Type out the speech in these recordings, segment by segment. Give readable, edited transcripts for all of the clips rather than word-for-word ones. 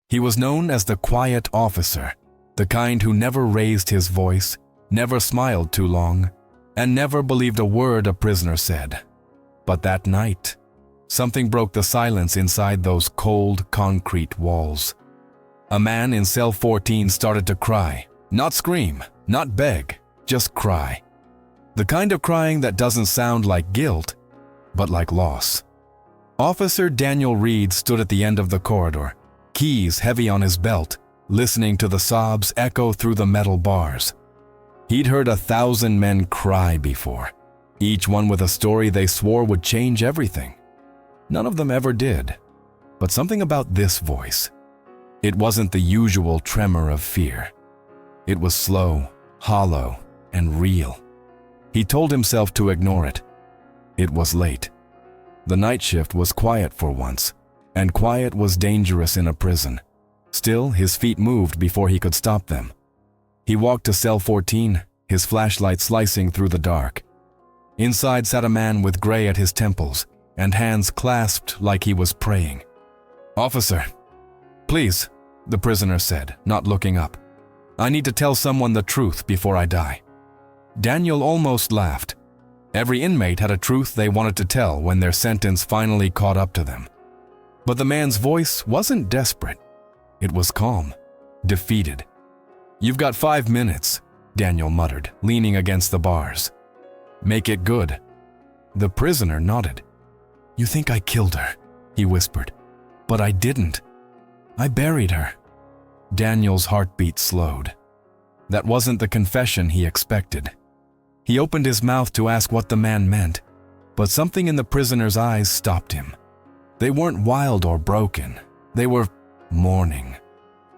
He was known as the quiet officer, the kind who never raised his voice, never smiled too long, and never believed a word a prisoner said. But that night, something broke the silence inside those cold concrete walls. A man in cell 14 started to cry, not scream, not beg, just cry. The kind of crying that doesn't sound like guilt, but like loss. Officer Daniel Reed stood at the end of the corridor, keys heavy on his belt, listening to the sobs echo through the metal bars. He'd heard 1,000 men cry before, each one with a story they swore would change everything. None of them ever did, but something about this voice. It wasn't the usual tremor of fear. It was slow, hollow, and real. He told himself to ignore it. It was late. The night shift was quiet for once, and quiet was dangerous in a prison. Still, his feet moved before he could stop them. He walked to cell 14, his flashlight slicing through the dark. Inside sat a man with gray at his temples and hands clasped like he was praying. "Officer, please," the prisoner said, not looking up. "I need to tell someone the truth before I die." Daniel almost laughed. Every inmate had a truth they wanted to tell when their sentence finally caught up to them. But the man's voice wasn't desperate. It was calm, defeated. "You've got 5 minutes," Daniel muttered, leaning against the bars. "Make it good." The prisoner nodded. "You think I killed her," he whispered. "But I didn't. I buried her." Daniel's heartbeat slowed. That wasn't the confession he expected. He opened his mouth to ask what the man meant, but something in the prisoner's eyes stopped him. They weren't wild or broken. They were mourning.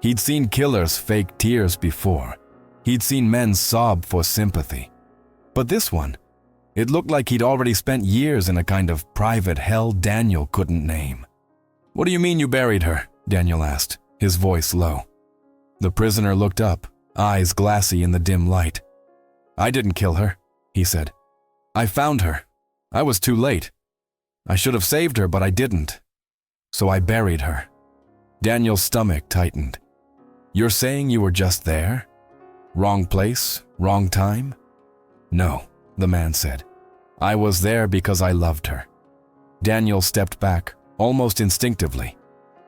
He'd seen killers fake tears before. He'd seen men sob for sympathy. But this one, it looked like he'd already spent years in a kind of private hell Daniel couldn't name. "What do you mean you buried her?" Daniel asked, his voice low. The prisoner looked up, eyes glassy in the dim light. "I didn't kill her," he said. "I found her. I was too late. I should have saved her, but I didn't. So I buried her." Daniel's stomach tightened. "You're saying you were just there? Wrong place, wrong time?" "No," the man said. "I was there because I loved her." Daniel stepped back, almost instinctively.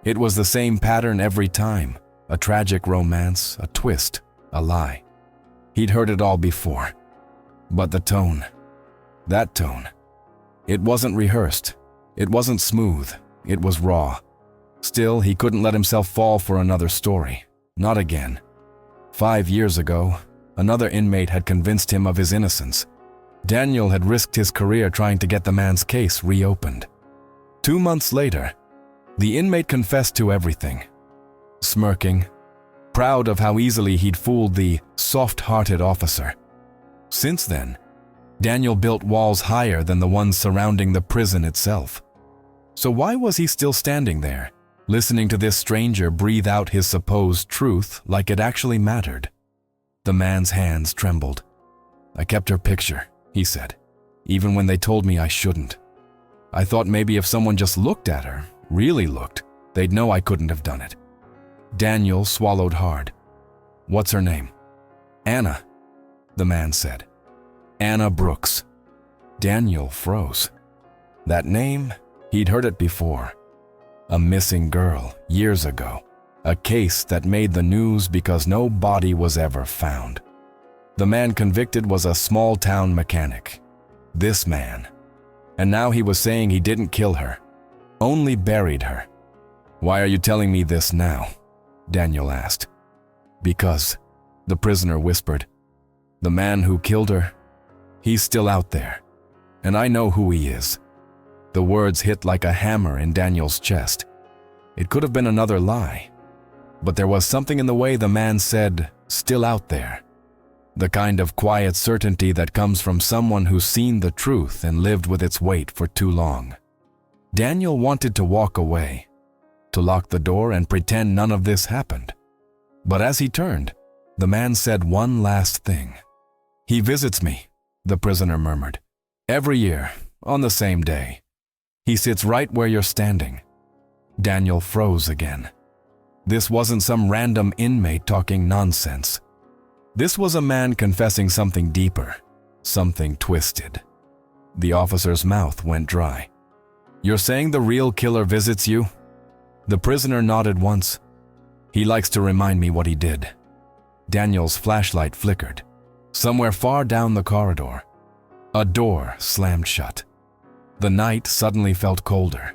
It was the same pattern every time, a tragic romance, a twist, a lie. He'd heard it all before. But the tone, that tone, it wasn't rehearsed, it wasn't smooth, it was raw. Still, he couldn't let himself fall for another story. Not again. 5 years ago, another inmate had convinced him of his innocence. Daniel had risked his career trying to get the man's case reopened. 2 months later, the inmate confessed to everything, smirking, proud of how easily he'd fooled the soft-hearted officer. Since then, Daniel built walls higher than the ones surrounding the prison itself. So why was he still standing there, listening to this stranger breathe out his supposed truth like it actually mattered? The man's hands trembled. "I kept her picture," he said, "even when they told me I shouldn't. I thought maybe if someone just looked at her, really looked, they'd know I couldn't have done it." Daniel swallowed hard. "What's her name?" "Anna," the man said. "Anna Brooks." Daniel froze. That name, he'd heard it before. A missing girl, years ago. A case that made the news because no body was ever found. The man convicted was a small-town mechanic. This man. And now he was saying he didn't kill her, only buried her. "Why are you telling me this now?" Daniel asked. "Because," the prisoner whispered, "the man who killed her, he's still out there, and I know who he is." The words hit like a hammer in Daniel's chest. It could have been another lie, but there was something in the way the man said, "still out there." The kind of quiet certainty that comes from someone who's seen the truth and lived with its weight for too long. Daniel wanted to walk away, to lock the door and pretend none of this happened. But as he turned, the man said one last thing. "He visits me," the prisoner murmured. "Every year, on the same day. He sits right where you're standing." Daniel froze again. This wasn't some random inmate talking nonsense. This was a man confessing something deeper, something twisted. The officer's mouth went dry. "You're saying the real killer visits you?" The prisoner nodded once. "He likes to remind me what he did." Daniel's flashlight flickered. Somewhere far down the corridor, a door slammed shut. The night suddenly felt colder.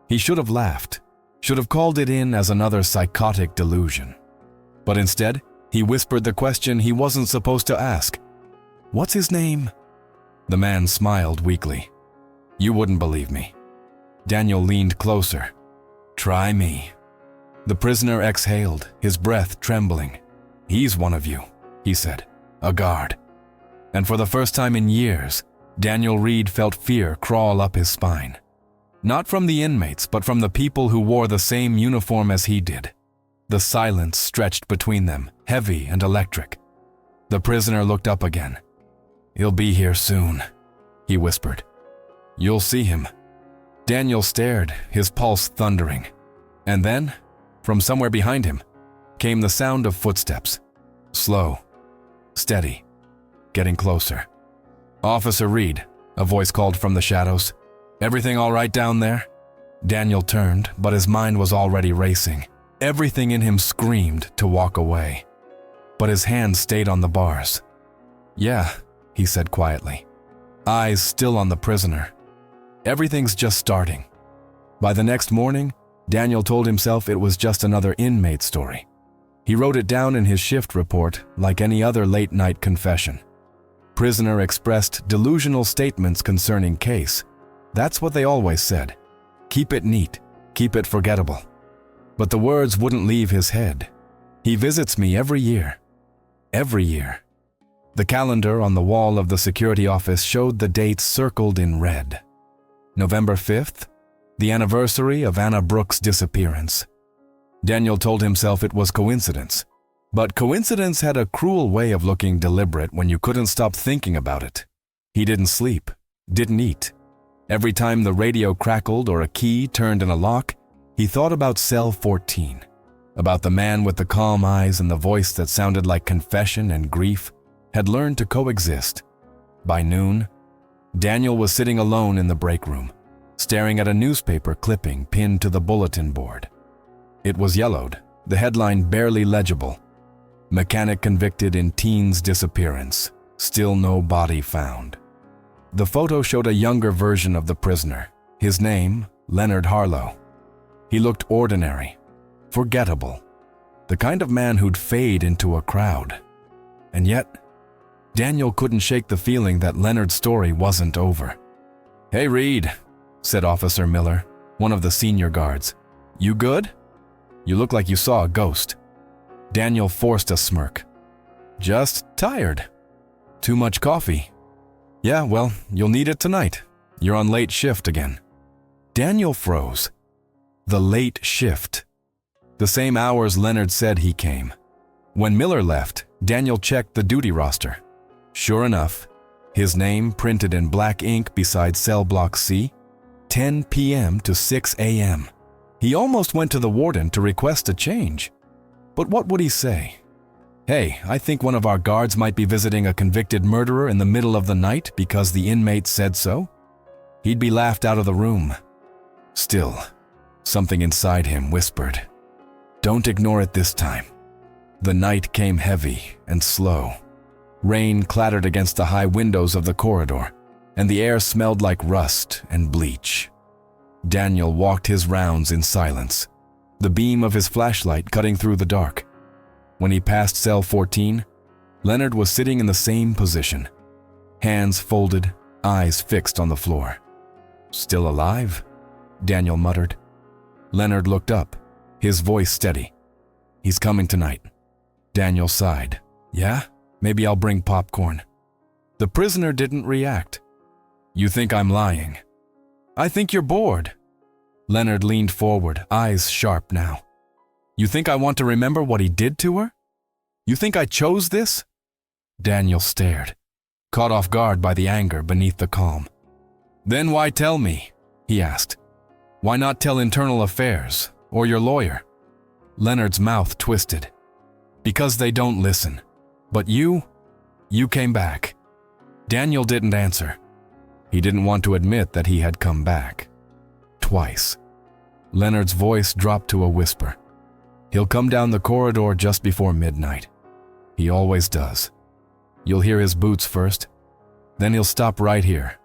He should have laughed, should have called it in as another psychotic delusion. But instead, he whispered the question he wasn't supposed to ask. "What's his name?" The man smiled weakly. "You wouldn't believe me." Daniel leaned closer. "Try me." The prisoner exhaled, his breath trembling. "He's one of you," he said. "A guard." And for the first time in years, Daniel Reed felt fear crawl up his spine. Not from the inmates, but from the people who wore the same uniform as he did. The silence stretched between them, heavy and electric. The prisoner looked up again. "He'll be here soon," he whispered. "You'll see him." Daniel stared, his pulse thundering. And then, from somewhere behind him, came the sound of footsteps. Slow, steady, getting closer. "Officer Reed," a voice called from the shadows. "Everything all right down there?" Daniel turned, but his mind was already racing. Everything in him screamed to walk away. But his hand stayed on the bars. "Yeah," he said quietly, eyes still on the prisoner. "Everything's just starting." By the next morning, Daniel told himself it was just another inmate story. He wrote it down in his shift report like any other late-night confession. Prisoner expressed delusional statements concerning case. That's what they always said. Keep it neat, keep it forgettable. But the words wouldn't leave his head. "He visits me every year." Every year. The calendar on the wall of the security office showed the dates circled in red. November 5th, the anniversary of Anna Brooks' disappearance. Daniel told himself it was coincidence. But coincidence had a cruel way of looking deliberate when you couldn't stop thinking about it. He didn't sleep, didn't eat. Every time the radio crackled or a key turned in a lock, he thought about Cell 14, about the man with the calm eyes and the voice that sounded like confession and grief had learned to coexist. By noon, Daniel was sitting alone in the break room, staring at a newspaper clipping pinned to the bulletin board. It was yellowed, the headline barely legible. "Mechanic convicted in teen's disappearance. Still no body found." The photo showed a younger version of the prisoner. His name, Leonard Harlow. He looked ordinary, forgettable, the kind of man who'd fade into a crowd. And yet, Daniel couldn't shake the feeling that Leonard's story wasn't over. "Hey, Reed," said Officer Miller, one of the senior guards. "You good? You look like you saw a ghost." Daniel forced a smirk. "Just tired. Too much coffee." "Yeah, well, you'll need it tonight. You're on late shift again." Daniel froze. The late shift. The same hours Leonard said he came. When Miller left, Daniel checked the duty roster. Sure enough, his name printed in black ink beside cell block C, 10 p.m. to 6 a.m. He almost went to the warden to request a change. But what would he say? "Hey, I think one of our guards might be visiting a convicted murderer in the middle of the night because the inmate said so?" He'd be laughed out of the room. Still, something inside him whispered, "Don't ignore it this time." The night came heavy and slow. Rain clattered against the high windows of the corridor, and the air smelled like rust and bleach. Daniel walked his rounds in silence, the beam of his flashlight cutting through the dark. When he passed cell 14, Leonard was sitting in the same position, hands folded, eyes fixed on the floor. "Still alive?" Daniel muttered. Leonard looked up, his voice steady. "He's coming tonight." Daniel sighed. "Yeah? Maybe I'll bring popcorn." The prisoner didn't react. "You think I'm lying?" "I think you're bored." Leonard leaned forward, eyes sharp now. "You think I want to remember what he did to her? You think I chose this?" Daniel stared, caught off guard by the anger beneath the calm. "Then why tell me?" he asked. "Why not tell Internal Affairs or your lawyer?" Leonard's mouth twisted. Because they don't listen. But you came back. Daniel didn't answer. He didn't want to admit that he had come back. Twice. Leonard's voice dropped to a whisper. He'll come down the corridor just before midnight. He always does. You'll hear his boots first, then he'll stop right here.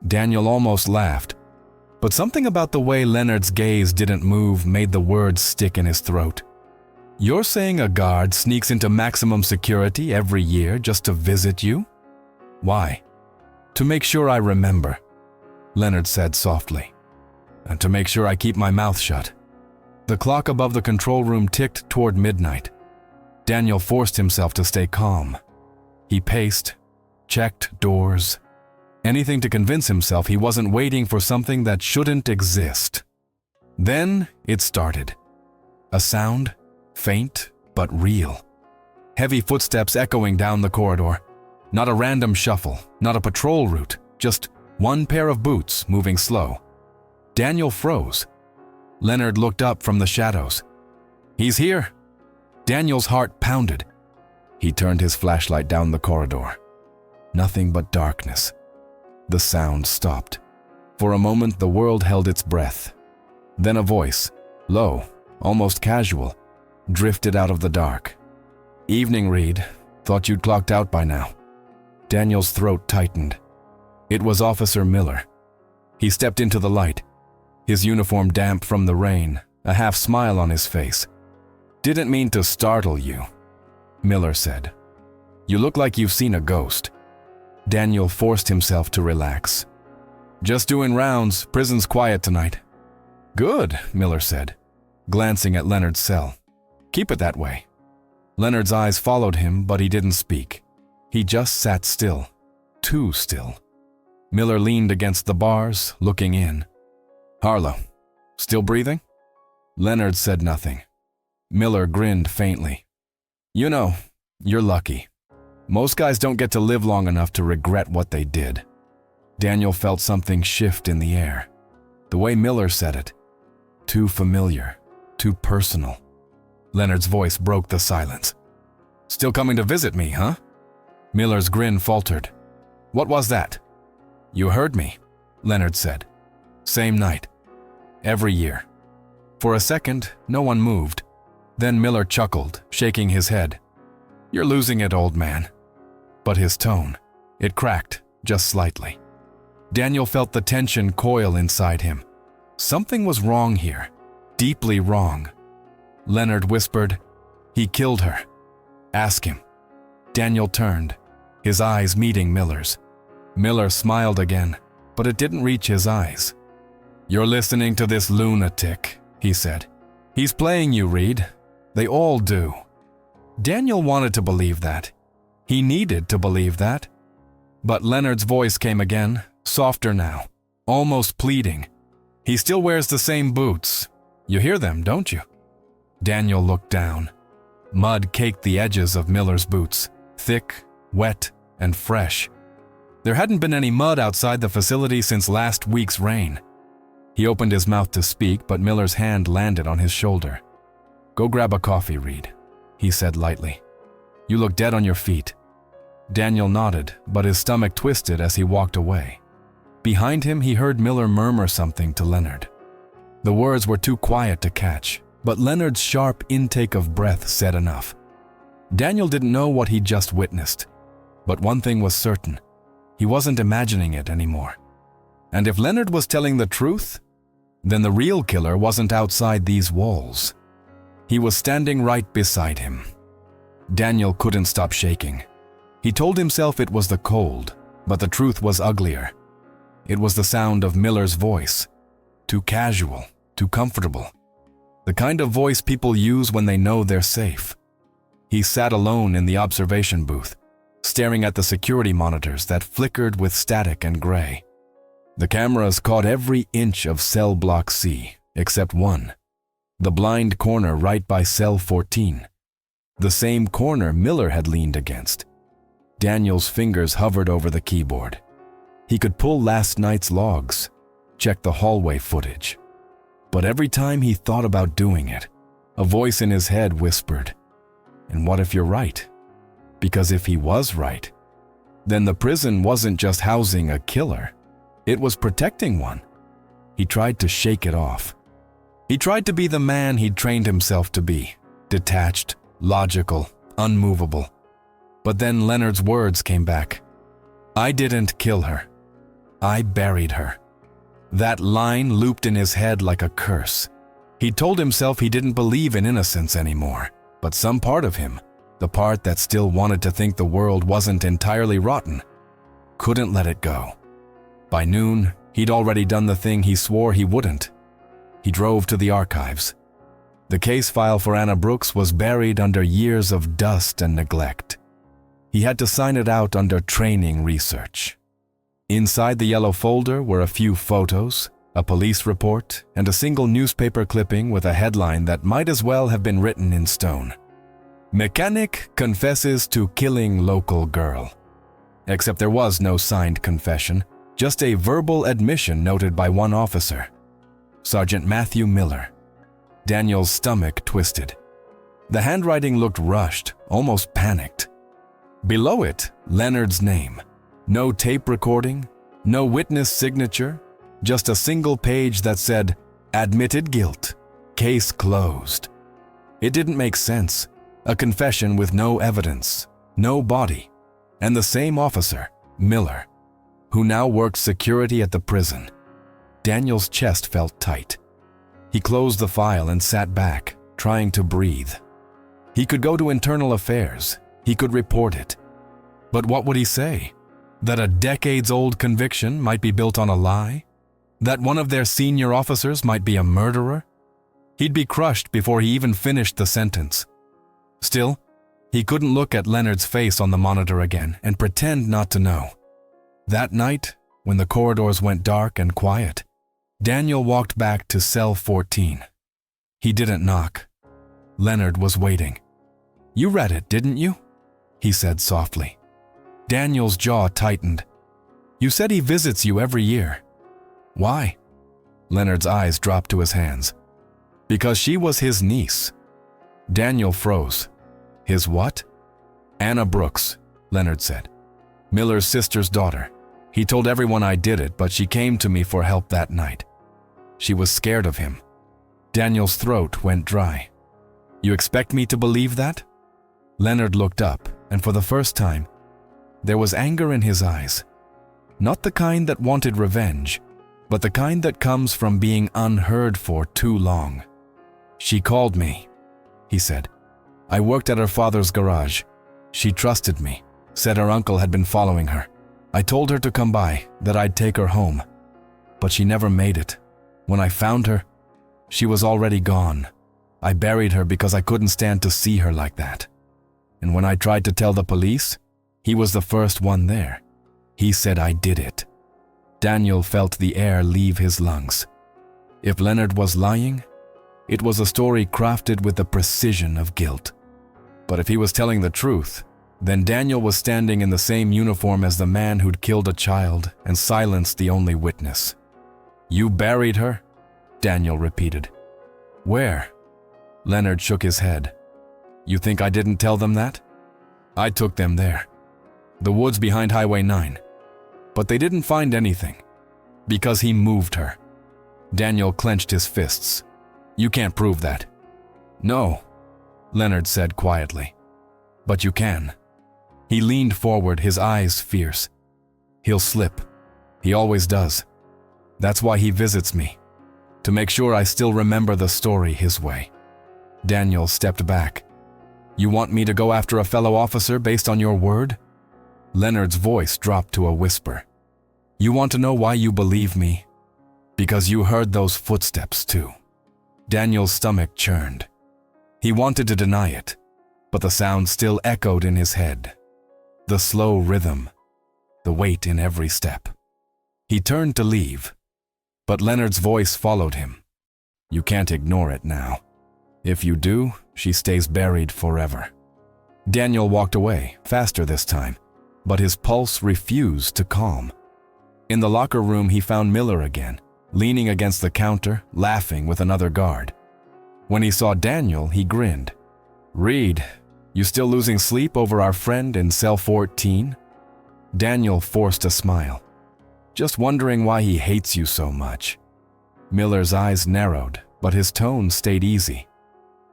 Daniel almost laughed, but something about the way Leonard's gaze didn't move made the words stick in his throat. You're saying a guard sneaks into maximum security every year just to visit you? Why? To make sure I remember, Leonard said softly, and to make sure I keep my mouth shut. The clock above the control room ticked toward midnight. Daniel forced himself to stay calm. He paced, checked doors, anything to convince himself he wasn't waiting for something that shouldn't exist. Then it started. A sound, faint but real. Heavy footsteps echoing down the corridor. Not a random shuffle, not a patrol route, just one pair of boots moving slow. Daniel froze. Leonard looked up from the shadows. He's here. Daniel's heart pounded. He turned his flashlight down the corridor. Nothing but darkness. The sound stopped. For a moment, the world held its breath. Then a voice, low, almost casual, drifted out of the dark. Evening, Reed. Thought you'd clocked out by now. Daniel's throat tightened. It was Officer Miller. He stepped into the light, his uniform damp from the rain, a half smile on his face. Didn't mean to startle you, Miller said. You look like you've seen a ghost. Daniel forced himself to relax. Just doing rounds, prison's quiet tonight. Good, Miller said, glancing at Leonard's cell. Keep it that way. Leonard's eyes followed him, but he didn't speak. He just sat still, too still. Miller leaned against the bars, looking in. Harlow, still breathing? Leonard said nothing. Miller grinned faintly. You know, you're lucky. Most guys don't get to live long enough to regret what they did. Daniel felt something shift in the air. The way Miller said it. Too familiar, too personal. Leonard's voice broke the silence. Still coming to visit me, huh? Miller's grin faltered. What was that? You heard me, Leonard said. Same night. Every year. For a second, no one moved. Then Miller chuckled, shaking his head. You're losing it, old man. But his tone, it cracked, just slightly. Daniel felt the tension coil inside him. Something was wrong here, deeply wrong. Leonard whispered, He killed her. Ask him. Daniel turned, his eyes meeting Miller's. Miller smiled again, but it didn't reach his eyes. You're listening to this lunatic, he said. He's playing you, Reed. They all do. Daniel wanted to believe that. He needed to believe that. But Leonard's voice came again, softer now, almost pleading. He still wears the same boots. You hear them, don't you? Daniel looked down. Mud caked the edges of Miller's boots, thick, wet, and fresh. There hadn't been any mud outside the facility since last week's rain. He opened his mouth to speak, but Miller's hand landed on his shoulder. Go grab a coffee, Reed, he said lightly. You look dead on your feet. Daniel nodded, but his stomach twisted as he walked away. Behind him, he heard Miller murmur something to Leonard. The words were too quiet to catch, but Leonard's sharp intake of breath said enough. Daniel didn't know what he'd just witnessed, but one thing was certain. He wasn't imagining it anymore. And if Leonard was telling the truth, then the real killer wasn't outside these walls. He was standing right beside him. Daniel couldn't stop shaking. He told himself it was the cold, but the truth was uglier. It was the sound of Miller's voice. Too casual, too comfortable. The kind of voice people use when they know they're safe. He sat alone in the observation booth, staring at the security monitors that flickered with static and gray. The cameras caught every inch of cell block C, except one. The blind corner right by cell 14. The same corner Miller had leaned against. Daniel's fingers hovered over the keyboard. He could pull last night's logs, check the hallway footage. But every time he thought about doing it, A voice in his head whispered, "And what if you're right?" Because if he was right, then the prison wasn't just housing a killer, it was protecting one. He tried to shake it off. He tried to be the man he'd trained himself to be, detached, logical, unmovable. But then Leonard's words came back. "I didn't kill her. I buried her." That line looped in his head like a curse. He told himself he didn't believe in innocence anymore, but some part of him, the part that still wanted to think the world wasn't entirely rotten, couldn't let it go. By noon, he'd already done the thing he swore he wouldn't. He drove to the archives. The case file for Anna Brooks was buried under years of dust and neglect. He had to sign it out under training research. Inside the yellow folder were a few photos, a police report, and a single newspaper clipping with a headline that might as well have been written in stone. "Mechanic confesses to killing local girl." Except there was no signed confession, just a verbal admission noted by one officer, Sergeant Matthew Miller. Daniel's stomach twisted. The handwriting looked rushed, almost panicked. Below it, Leonard's name. No tape recording, no witness signature, just a single page that said, "Admitted guilt. Case closed." It didn't make sense. A confession with no evidence, no body, and the same officer, Miller, who now worked security at the prison. Daniel's chest felt tight. He closed the file and sat back, trying to breathe. He could go to internal affairs. He could report it. But what would he say? That a decades-old conviction might be built on a lie? That one of their senior officers might be a murderer? He'd be crushed before he even finished the sentence. Still, he couldn't look at Leonard's face on the monitor again and pretend not to know. That night, when the corridors went dark and quiet, Daniel walked back to cell 14. He didn't knock. Leonard was waiting. "You read it, didn't you?" he said softly. Daniel's jaw tightened. "You said he visits you every year. Why?" Leonard's eyes dropped to his hands. "Because she was his niece." Daniel froze. "His what?" "Anna Brooks," Leonard said. "Miller's sister's daughter. He told everyone I did it, but she came to me for help that night. She was scared of him." Daniel's throat went dry. "You expect me to believe that?" Leonard looked up, and for the first time, there was anger in his eyes. Not the kind that wanted revenge, but the kind that comes from being unheard for too long. "She called me," he said. "I worked at her father's garage. She trusted me, said her uncle had been following her. I told her to come by, that I'd take her home. But she never made it. When I found her, she was already gone. I buried her because I couldn't stand to see her like that. And when I tried to tell the police, he was the first one there. He said I did it." Daniel felt the air leave his lungs. If Leonard was lying, it was a story crafted with the precision of guilt. But if he was telling the truth, then Daniel was standing in the same uniform as the man who'd killed a child and silenced the only witness. "You buried her?" Daniel repeated. "Where?" Leonard shook his head. "You think I didn't tell them that? I took them there. The woods behind Highway 9. But they didn't find anything. Because he moved her." Daniel clenched his fists. "You can't prove that." "No," Leonard said quietly. "But you can." He leaned forward, his eyes fierce. "He'll slip. He always does. That's why he visits me. To make sure I still remember the story his way." Daniel stepped back. "You want me to go after a fellow officer based on your word?" Leonard's voice dropped to a whisper. "You want to know why you believe me? Because you heard those footsteps too." Daniel's stomach churned. He wanted to deny it, but the sound still echoed in his head. The slow rhythm, the weight in every step. He turned to leave, but Leonard's voice followed him. "You can't ignore it now. If you do, she stays buried forever." Daniel walked away, faster this time, but his pulse refused to calm. In the locker room, he found Miller again, leaning against the counter, laughing with another guard. When he saw Daniel, he grinned. "Reed, you still losing sleep over our friend in cell 14? Daniel forced a smile. "Just wondering why he hates you so much." Miller's eyes narrowed, but his tone stayed easy.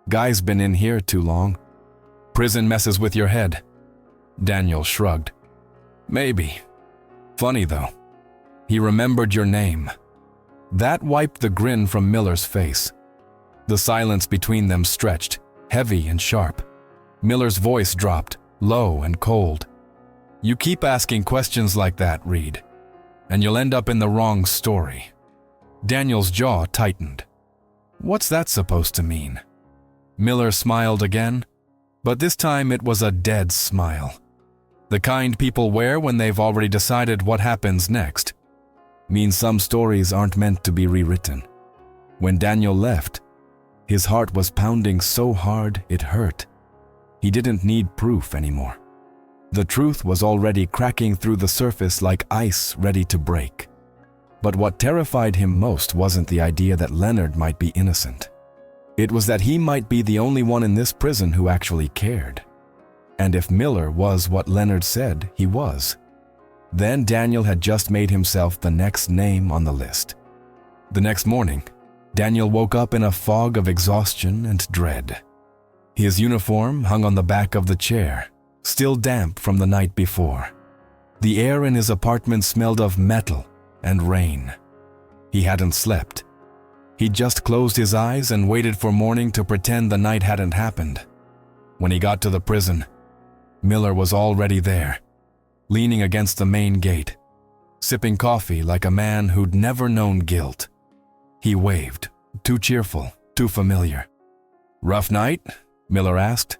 "Guy's been in here too long. Prison messes with your head." Daniel shrugged. "Maybe. Funny though. He remembered your name." That wiped the grin from Miller's face. The silence between them stretched, heavy and sharp. Miller's voice dropped, low and cold. "You keep asking questions like that, Reed, and you'll end up in the wrong story." Daniel's jaw tightened. "What's that supposed to mean?" Miller smiled again, but this time it was a dead smile. The kind people wear when they've already decided what happens next. Means some stories aren't meant to be rewritten. When Daniel left, his heart was pounding so hard it hurt. He didn't need proof anymore. The truth was already cracking through the surface like ice ready to break. But what terrified him most wasn't the idea that Leonard might be innocent. It was that he might be the only one in this prison who actually cared. And if Miller was what Leonard said he was, then Daniel had just made himself the next name on the list. The next morning, Daniel woke up in a fog of exhaustion and dread. His uniform hung on the back of the chair, still damp from the night before. The air in his apartment smelled of metal and rain. He hadn't slept. He'd just closed his eyes and waited for morning to pretend the night hadn't happened. When he got to the prison, Miller was already there, leaning against the main gate, sipping coffee like a man who'd never known guilt. He waved, too cheerful, too familiar. "Rough night?" Miller asked.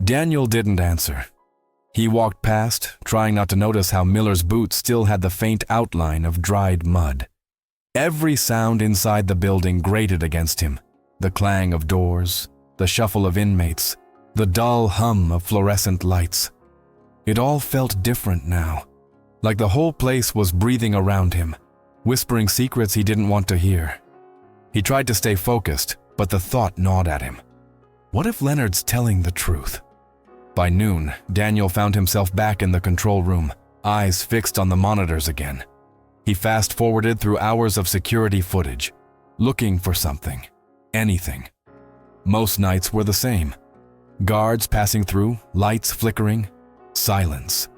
Daniel didn't answer. He walked past, trying not to notice how Miller's boots still had the faint outline of dried mud. Every sound inside the building grated against him. The clang of doors, the shuffle of inmates, the dull hum of fluorescent lights. It all felt different now, like the whole place was breathing around him, whispering secrets he didn't want to hear. He tried to stay focused, but the thought gnawed at him. What if Leonard's telling the truth? By noon, Daniel found himself back in the control room, eyes fixed on the monitors again. He fast-forwarded through hours of security footage, looking for something, anything. Most nights were the same. Guards passing through, lights flickering, silence.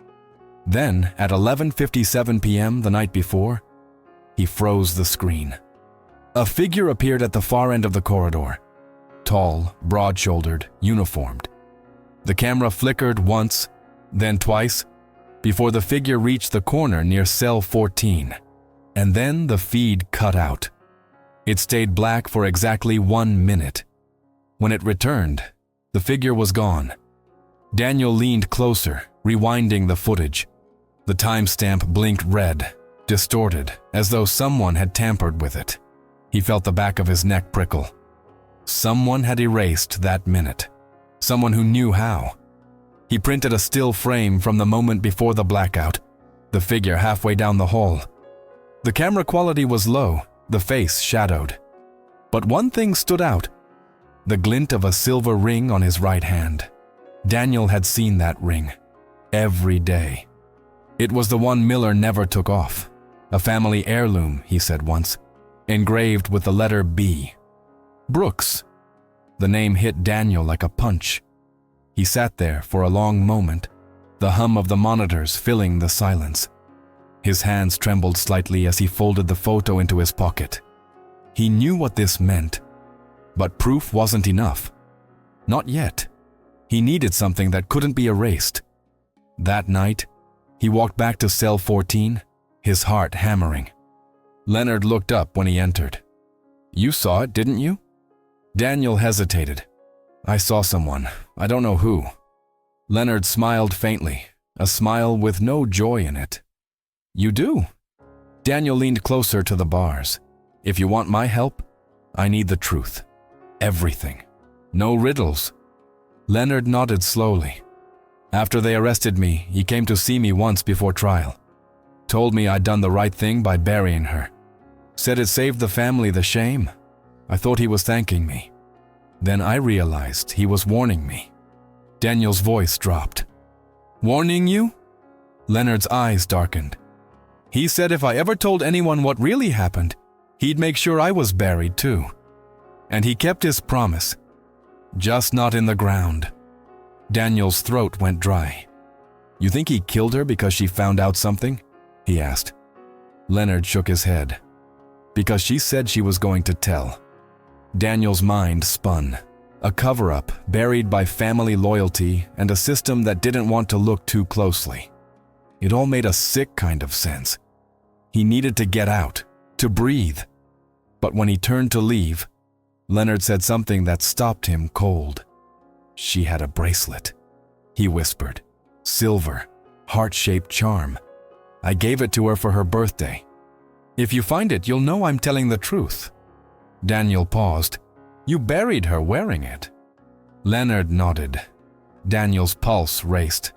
Then, at 11:57 p.m. the night before, he froze the screen. A figure appeared at the far end of the corridor. Tall, broad-shouldered, uniformed. The camera flickered once, then twice, before the figure reached the corner near cell 14. And then the feed cut out. It stayed black for exactly 1 minute. When it returned, the figure was gone. Daniel leaned closer, rewinding the footage. The timestamp blinked red, distorted, as though someone had tampered with it. He felt the back of his neck prickle. Someone had erased that minute. Someone who knew how. He printed a still frame from the moment before the blackout, the figure halfway down the hall. The camera quality was low, the face shadowed. But one thing stood out: the glint of a silver ring on his right hand. Daniel had seen that ring. Every day. It was the one Miller never took off. A family heirloom, he said once, engraved with the letter B. Brooks. The name hit Daniel like a punch. He sat there for a long moment, the hum of the monitors filling the silence. His hands trembled slightly as he folded the photo into his pocket. He knew what this meant, but proof wasn't enough. Not yet. He needed something that couldn't be erased. That night, he walked back to cell 14, his heart hammering. Leonard looked up when he entered. "You saw it, didn't you?" Daniel hesitated. "I saw someone. I don't know who." Leonard smiled faintly, a smile with no joy in it. "You do?" Daniel leaned closer to the bars. "If you want my help, I need the truth. Everything. No riddles." Leonard nodded slowly. "After they arrested me, he came to see me once before trial. Told me I'd done the right thing by burying her. Said it saved the family the shame. I thought he was thanking me. Then I realized he was warning me. Daniel's voice dropped. Warning you? Leonard's eyes darkened. He said if I ever told anyone what really happened, he'd make sure I was buried too. And he kept his promise. Just not in the ground. Daniel's throat went dry. You think he killed her because she found out something? He asked. Leonard shook his head. Because she said she was going to tell. Daniel's mind spun. A cover-up buried by family loyalty and a system that didn't want to look too closely. It all made a sick kind of sense. He needed to get out, to breathe. But when he turned to leave, Leonard said something that stopped him cold. She had a bracelet, he whispered. Silver, heart-shaped charm. I gave it to her for her birthday. If you find it, you'll know I'm telling the truth. Daniel paused. You buried her wearing it. Leonard nodded. Daniel's pulse raced.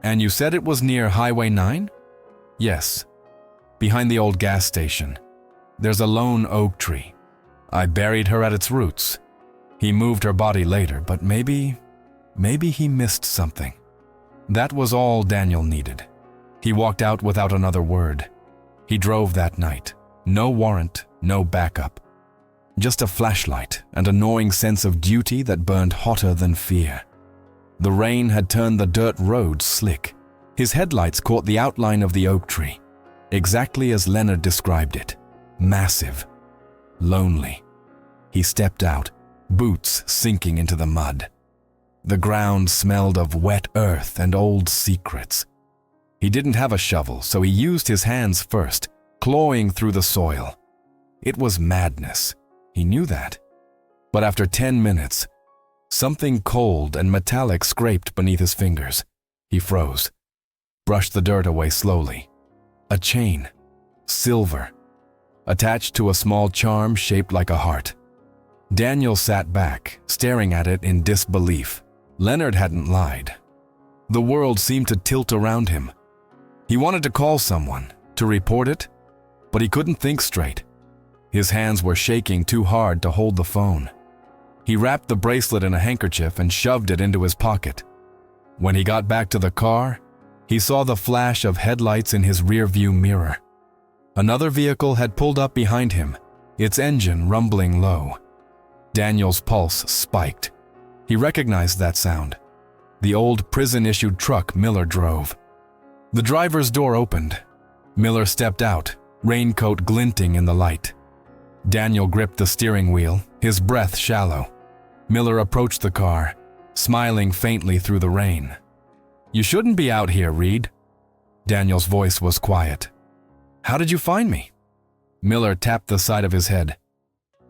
And you said it was near Highway 9? Yes. Behind the old gas station. There's a lone oak tree. I buried her at its roots. He moved her body later, but maybe he missed something. That was all Daniel needed. He walked out without another word. He drove that night. No warrant, no backup. Just a flashlight and a gnawing sense of duty that burned hotter than fear. The rain had turned the dirt road slick. His headlights caught the outline of the oak tree, exactly as Leonard described it. Massive. Lonely. He stepped out, boots sinking into the mud. The ground smelled of wet earth and old secrets. He didn't have a shovel, so he used his hands first, clawing through the soil. It was madness. He knew that. But after 10 minutes, something cold and metallic scraped beneath his fingers. He froze, brushed the dirt away slowly. A chain, silver, attached to a small charm shaped like a heart. Daniel sat back, staring at it in disbelief. Leonard hadn't lied. The world seemed to tilt around him. He wanted to call someone, to report it, but he couldn't think straight. His hands were shaking too hard to hold the phone. He wrapped the bracelet in a handkerchief and shoved it into his pocket. When he got back to the car, he saw the flash of headlights in his rearview mirror. Another vehicle had pulled up behind him, its engine rumbling low. Daniel's pulse spiked. He recognized that sound. The old prison-issued truck Miller drove. The driver's door opened. Miller stepped out, raincoat glinting in the light. Daniel gripped the steering wheel, his breath shallow. Miller approached the car, smiling faintly through the rain. You shouldn't be out here, Reed. Daniel's voice was quiet. How did you find me? Miller tapped the side of his head.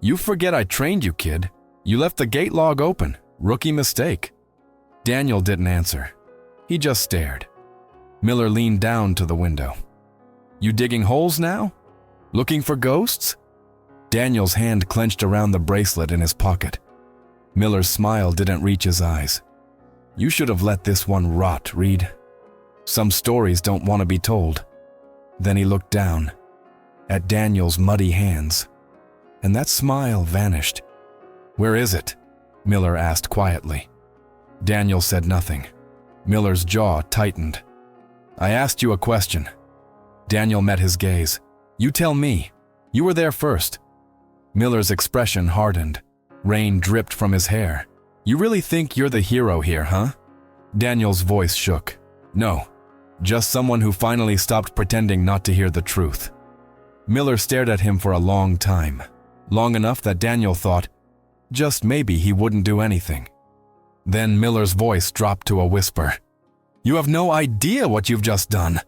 You forget I trained you, kid. You left the gate log open. Rookie mistake. Daniel didn't answer. He just stared. Miller leaned down to the window. You digging holes now? Looking for ghosts? Daniel's hand clenched around the bracelet in his pocket. Miller's smile didn't reach his eyes. You should have let this one rot, Reed. Some stories don't want to be told. Then he looked down at Daniel's muddy hands, and that smile vanished. Where is it? Miller asked quietly. Daniel said nothing. Miller's jaw tightened. I asked you a question. Daniel met his gaze. You tell me. You were there first. Miller's expression hardened. Rain dripped from his hair. You really think you're the hero here, huh? Daniel's voice shook. No, just someone who finally stopped pretending not to hear the truth. Miller stared at him for a long time, long enough that Daniel thought, just maybe he wouldn't do anything. Then Miller's voice dropped to a whisper. You have no idea what you've just done.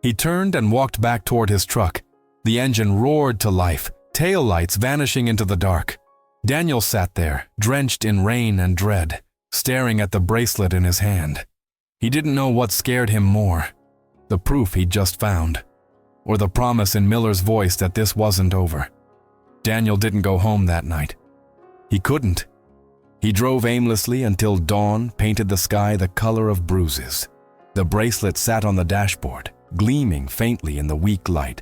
He turned and walked back toward his truck. The engine roared to life, taillights vanishing into the dark. Daniel sat there, drenched in rain and dread, staring at the bracelet in his hand. He didn't know what scared him more, the proof he'd just found, or the promise in Miller's voice that this wasn't over. Daniel didn't go home that night. He couldn't. He drove aimlessly until dawn painted the sky the color of bruises. The bracelet sat on the dashboard, gleaming faintly in the weak light,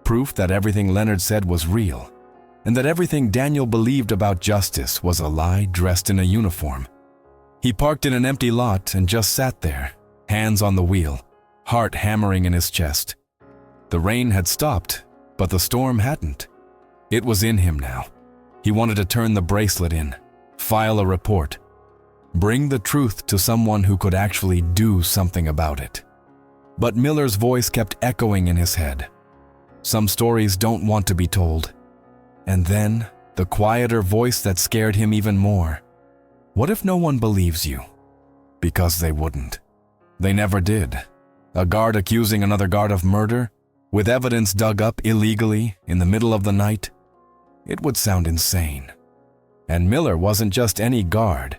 proof that everything Leonard said was real. and that everything Daniel believed about justice was a lie dressed in a uniform. He parked in an empty lot and just sat there, hands on the wheel, heart hammering in his chest. The rain had stopped, but the storm hadn't. It was in him now. He wanted to turn the bracelet in, file a report, bring the truth to someone who could actually do something about it. But Miller's voice kept echoing in his head. Some stories don't want to be told. And then, the quieter voice that scared him even more. What if no one believes you? Because they wouldn't. They never did. A guard accusing another guard of murder, with evidence dug up illegally in the middle of the night? It would sound insane. And Miller wasn't just any guard.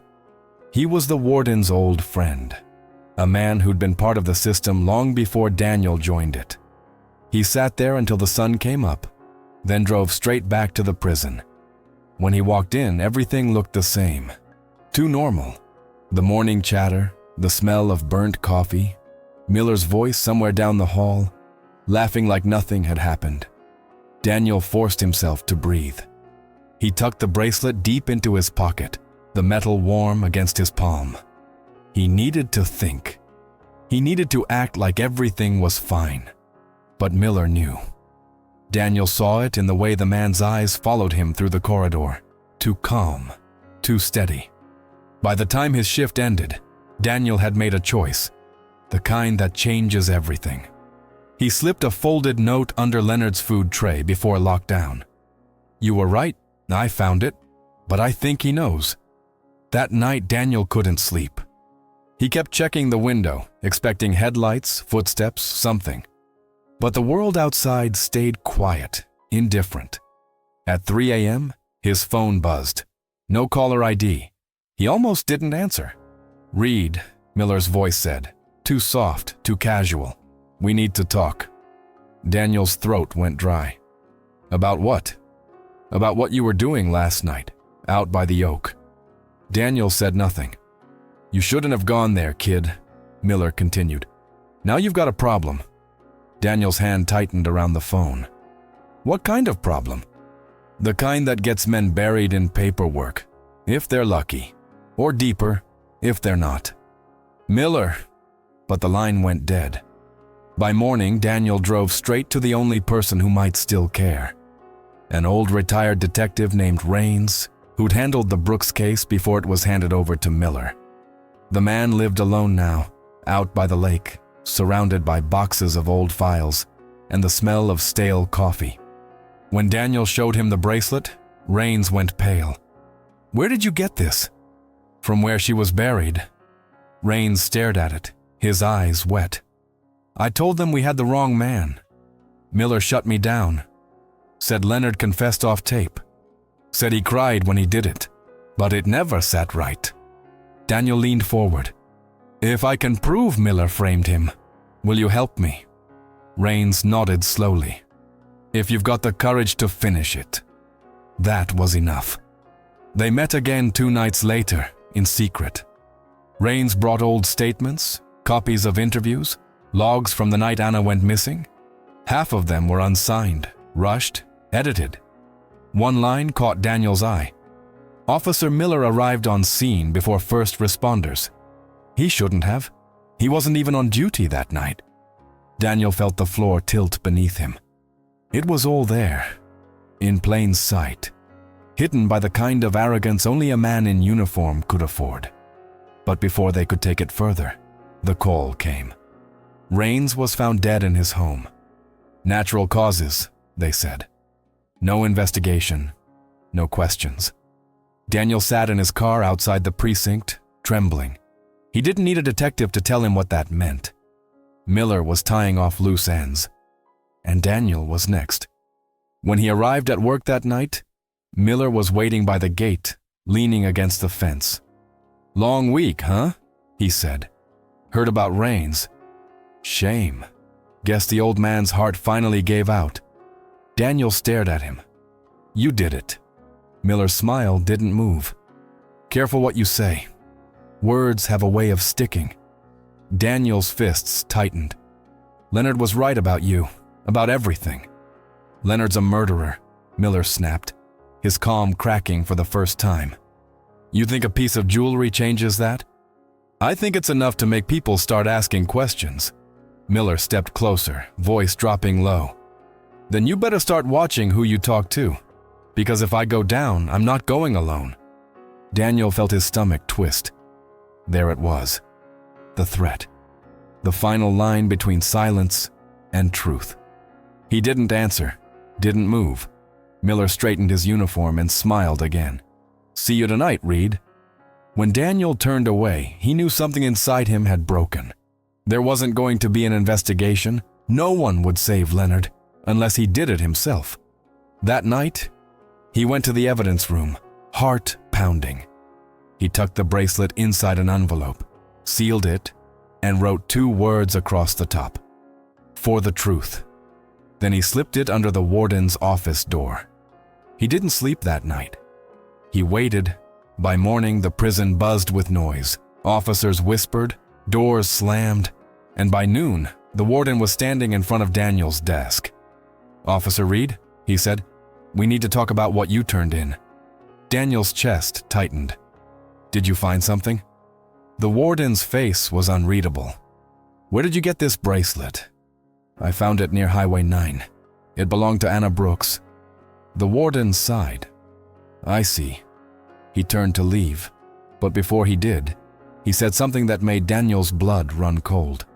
He was the warden's old friend, a man who'd been part of the system long before Daniel joined it. He sat there until the sun came up, then drove straight back to the prison. When he walked in, everything looked the same. Too normal. The morning chatter, the smell of burnt coffee, Miller's voice somewhere down the hall, laughing like nothing had happened. Daniel forced himself to breathe. He tucked the bracelet deep into his pocket, the metal warm against his palm. He needed to think. He needed to act like everything was fine. But Miller knew. Daniel saw it in the way the man's eyes followed him through the corridor. Too calm, too steady. By the time his shift ended, Daniel had made a choice, the kind that changes everything. He slipped a folded note under Leonard's food tray before lockdown. "You were right, I found it, but I think he knows." That night, Daniel couldn't sleep. He kept checking the window, expecting headlights, footsteps, something. But the world outside stayed quiet, indifferent. At 3 a.m., his phone buzzed. No caller ID. He almost didn't answer. "Reed," Miller's voice said. Too soft, too casual. "We need to talk." Daniel's throat went dry. "About what?" "About what you were doing last night, out by the oak." Daniel said nothing. "You shouldn't have gone there, kid," Miller continued. "Now you've got a problem." Daniel's hand tightened around the phone. "What kind of problem?" "The kind that gets men buried in paperwork, if they're lucky, or deeper, if they're not." "Miller," but the line went dead. By morning, Daniel drove straight to the only person who might still care. An old retired detective named Rains, who'd handled the Brooks case before it was handed over to Miller. The man lived alone now, out by the lake, surrounded by boxes of old files and the smell of stale coffee. When Daniel showed him the bracelet, Rains went pale. "Where did you get this?" "From where she was buried." Rains stared at it, his eyes wet. "I told them we had the wrong man. Miller shut me down. Said Leonard confessed off tape. Said he cried when he did it, but it never sat right." Daniel leaned forward. "If I can prove Miller framed him, will you help me?" Rains nodded slowly. "If you've got the courage to finish it." That was enough. They met again 2 nights later, in secret. Rains brought old statements, copies of interviews, logs from the night Anna went missing. Half of them were unsigned, rushed, edited. One line caught Daniel's eye. Officer Miller arrived on scene before first responders. He shouldn't have. He wasn't even on duty that night. Daniel felt the floor tilt beneath him. It was all there, in plain sight, hidden by the kind of arrogance only a man in uniform could afford. But before they could take it further, the call came. Rains was found dead in his home. Natural causes, they said. No investigation, no questions. Daniel sat in his car outside the precinct, trembling. He didn't need a detective to tell him what that meant. Miller was tying off loose ends, and Daniel was next. When he arrived at work that night, Miller was waiting by the gate, leaning against the fence. "Long week, huh?" he said. "Heard about Rains. Shame. Guess the old man's heart finally gave out." Daniel stared at him. "You did it." Miller's smile didn't move. "Careful what you say. Words have a way of sticking." Daniel's fists tightened. "Leonard was right about you, about everything." "Leonard's a murderer," Miller snapped. his calm cracking for the first time. You think a piece of jewelry changes that? I think it's enough to make people start asking questions. Miller stepped closer, voice dropping low. Then you better start watching who you talk to, because if I go down, I'm not going alone. Daniel felt his stomach twist. There it was. The threat. The final line between silence and truth. He didn't answer, didn't move. Miller straightened his uniform and smiled again. See you tonight, Reed. When Daniel turned away, he knew something inside him had broken. There wasn't going to be an investigation. No one would save Leonard unless he did it himself. That night, he went to the evidence room, heart pounding. He tucked the bracelet inside an envelope, sealed it, and wrote 2 words across the top. For the truth. Then he slipped it under the warden's office door. He didn't sleep that night. He waited. By morning, the prison buzzed with noise. Officers whispered, doors slammed, and by noon, the warden was standing in front of Daniel's desk. Officer Reed, he said, we need to talk about what you turned in. Daniel's chest tightened. Did you find something? The warden's face was unreadable. Where did you get this bracelet? I found it near Highway 9. It belonged to Anna Brooks. The warden sighed. I see. He turned to leave, but before he did, he said something that made Daniel's blood run cold.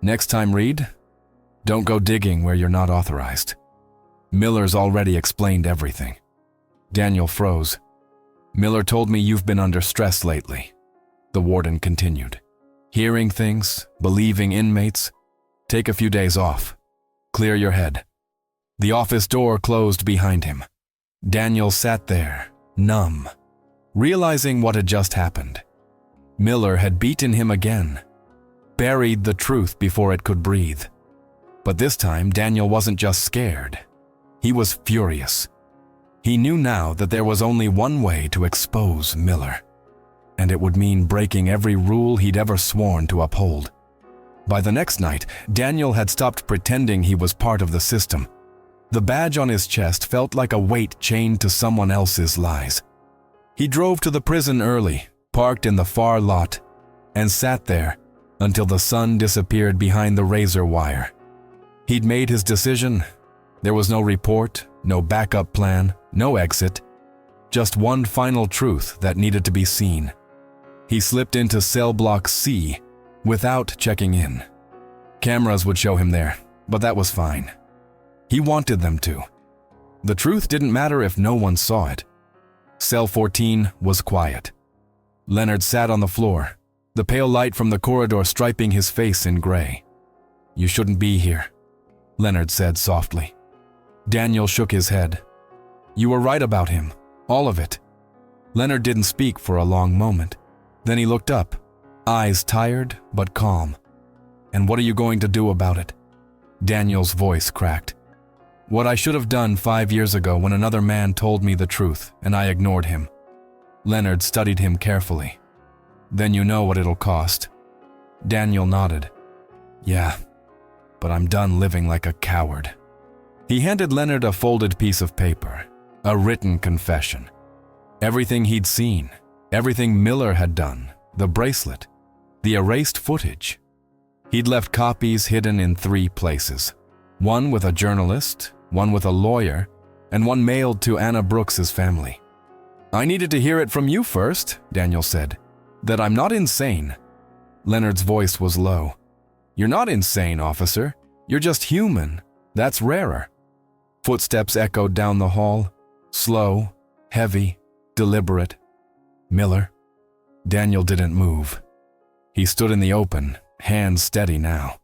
Next time, Reed, don't go digging where you're not authorized. Miller's already explained everything. Daniel froze. Miller told me you've been under stress lately. The warden continued. Hearing things, believing inmates. Take a few days off. Clear your head. The office door closed behind him. Daniel sat there, numb, realizing what had just happened. Miller had beaten him again, buried the truth before it could breathe. But this time, Daniel wasn't just scared. He was furious. He knew now that there was only one way to expose Miller, and it would mean breaking every rule he'd ever sworn to uphold. By the next night, Daniel had stopped pretending he was part of the system. The badge on his chest felt like a weight chained to someone else's lies. He drove to the prison early, parked in the far lot, and sat there until the sun disappeared behind the razor wire. He'd made his decision. There was no report, no backup plan, no exit, just one final truth that needed to be seen. He slipped into cell block C without checking in. Cameras would show him there, but that was fine. He wanted them to. The truth didn't matter if no one saw it. Cell 14 was quiet. Leonard sat on the floor, the pale light from the corridor striping his face in gray. You shouldn't be here, Leonard said softly. Daniel shook his head. You were right about him, all of it. Leonard didn't speak for a long moment. Then he looked up, eyes tired but calm. And what are you going to do about it? Daniel's voice cracked. What I should have done 5 years ago when another man told me the truth and I ignored him. Leonard studied him carefully. Then you know what it'll cost. Daniel nodded. Yeah, but I'm done living like a coward. He handed Leonard a folded piece of paper, a written confession. Everything he'd seen, everything Miller had done, the bracelet, the erased footage. He'd left copies hidden in 3 places. One with a journalist, one with a lawyer, and one mailed to Anna Brooks's family. I needed to hear it from you first, Daniel said, that I'm not insane. Leonard's voice was low. You're not insane, officer. You're just human. That's rarer. Footsteps echoed down the hall, slow, heavy, deliberate. Miller. Daniel didn't move. He stood in the open, hands steady now.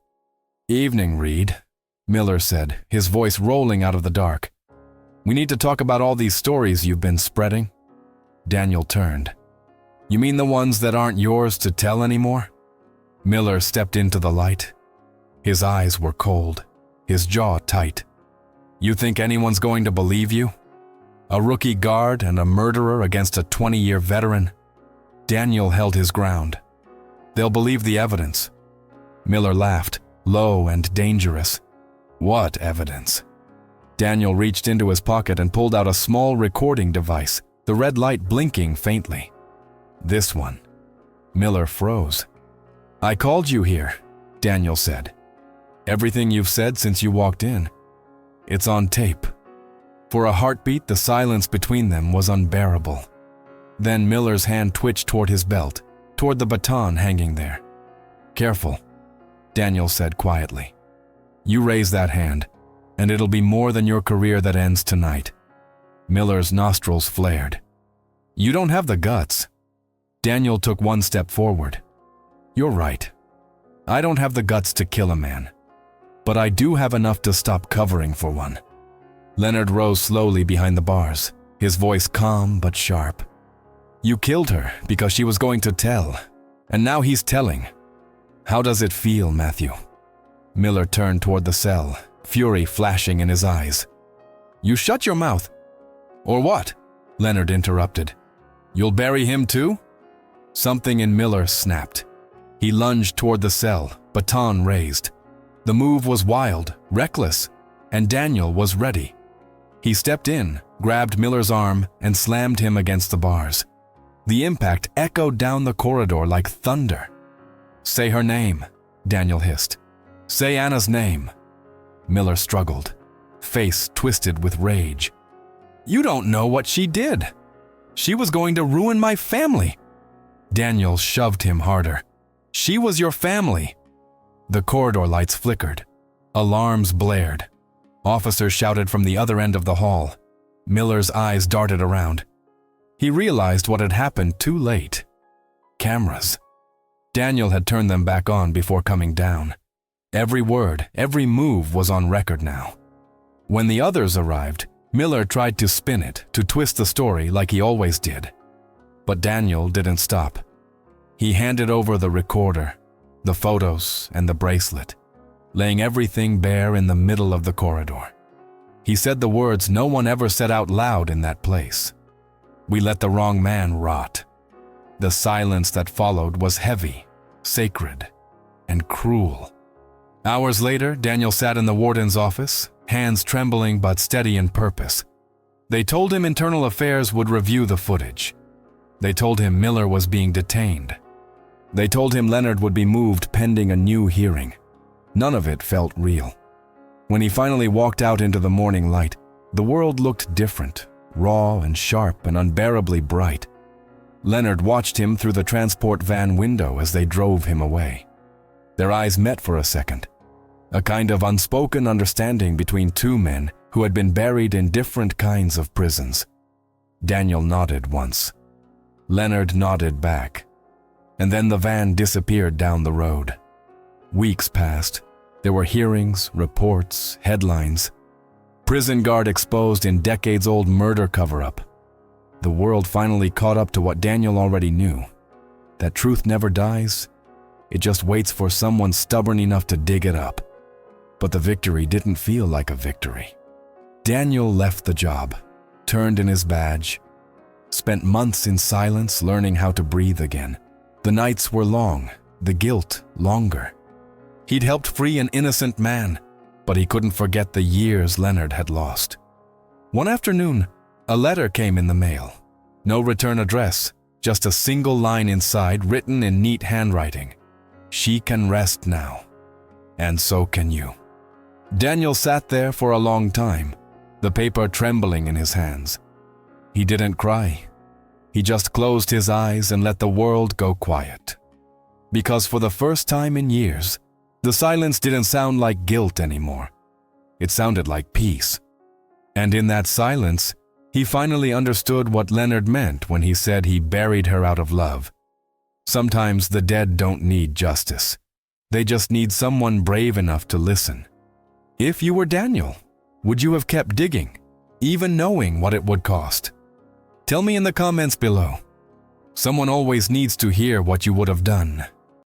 Evening, Reed, Miller said, his voice rolling out of the dark. We need to talk about all these stories you've been spreading. Daniel turned. You mean the ones that aren't yours to tell anymore? Miller stepped into the light. His eyes were cold, his jaw tight. You think anyone's going to believe you? A rookie guard and a murderer against a 20-year veteran? Daniel held his ground. They'll believe the evidence. Miller laughed, low and dangerous. What evidence? Daniel reached into his pocket and pulled out a small recording device, the red light blinking faintly. This one. Miller froze. "I called you here," Daniel said. "Everything you've said since you walked in. It's on tape." For a heartbeat, the silence between them was unbearable. Then Miller's hand twitched toward his belt, toward the baton hanging there. "Careful," Daniel said quietly. "You raise that hand, and it'll be more than your career that ends tonight." Miller's nostrils flared. "You don't have the guts." Daniel took one step forward. "You're right. I don't have the guts to kill a man, but I do have enough to stop covering for one." Leonard rose slowly behind the bars, his voice calm but sharp. "You killed her because she was going to tell, and now he's telling. How does it feel, Matthew?" Miller turned toward the cell, fury flashing in his eyes. "You shut your mouth." "Or what?" Leonard interrupted. "You'll bury him too?" Something in Miller snapped. He lunged toward the cell, baton raised. The move was wild, reckless, and Daniel was ready. He stepped in, grabbed Miller's arm, and slammed him against the bars. The impact echoed down the corridor like thunder. "Say her name," Daniel hissed. "Say Anna's name." Miller struggled, face twisted with rage. "You don't know what she did. She was going to ruin my family." Daniel shoved him harder. "She was your family." The corridor lights flickered. Alarms blared. Officers shouted from the other end of the hall. Miller's eyes darted around. He realized what had happened too late. Cameras. Daniel had turned them back on before coming down. Every word, every move was on record now. When the others arrived, Miller tried to spin it, to twist the story like he always did. But Daniel didn't stop. He handed over the recorder, the photos, and the bracelet, laying everything bare in the middle of the corridor. He said the words no one ever said out loud in that place. "We let the wrong man rot." The silence that followed was heavy, sacred, and cruel. Hours later, Daniel sat in the warden's office, hands trembling but steady in purpose. They told him Internal Affairs would review the footage. They told him Miller was being detained. They told him Leonard would be moved pending a new hearing. None of it felt real. When he finally walked out into the morning light, the world looked different, raw and sharp and unbearably bright. Leonard watched him through the transport van window as they drove him away. Their eyes met for a second, a kind of unspoken understanding between two men who had been buried in different kinds of prisons. Daniel nodded once. Leonard nodded back. And then the van disappeared down the road. Weeks passed. There were hearings, reports, headlines. Prison guard exposed in decades-old murder cover-up. The world finally caught up to what Daniel already knew. That truth never dies. It just waits for someone stubborn enough to dig it up. But the victory didn't feel like a victory. Daniel left the job, turned in his badge, spent months in silence learning how to breathe again. The nights were long, the guilt longer. He'd helped free an innocent man, but he couldn't forget the years Leonard had lost. One afternoon, a letter came in the mail. No return address, just a single line inside written in neat handwriting. "She can rest now, and so can you." Daniel sat there for a long time, the paper trembling in his hands. He didn't cry. He just closed his eyes and let the world go quiet. Because for the first time in years, the silence didn't sound like guilt anymore. It sounded like peace. And in that silence, he finally understood what Leonard meant when he said he buried her out of love. Sometimes the dead don't need justice. They just need someone brave enough to listen. If you were Daniel, would you have kept digging, even knowing what it would cost? Tell me in the comments below. Someone always needs to hear what you would have done.